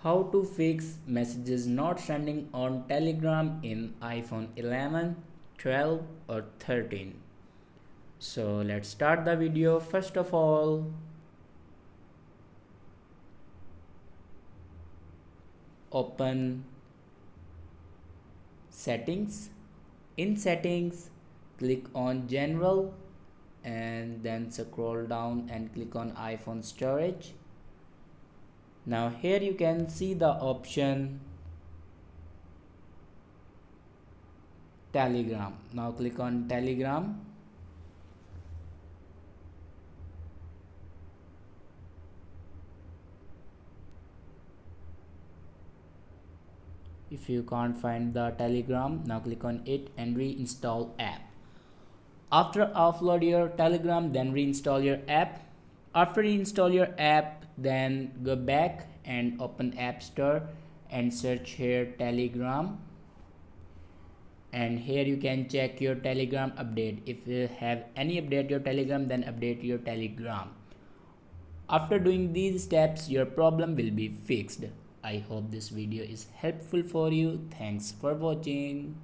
How to fix messages not sending on Telegram in iPhone 11, 12 or 13. So let's start the video. First of all, open settings. In settings, click on general and then scroll down and click on iPhone storage. Now here you can see the option Telegram. Now click on Telegram. If you can't find the Telegram, now click on it and reinstall app. After offload your Telegram, then reinstall your app. After reinstall your app, then go back and open App Store and search here Telegram. And here you can check your Telegram update. If you have any update your Telegram, then update your Telegram. After doing these steps, your problem will be fixed. I hope this video is helpful for you. Thanks for watching.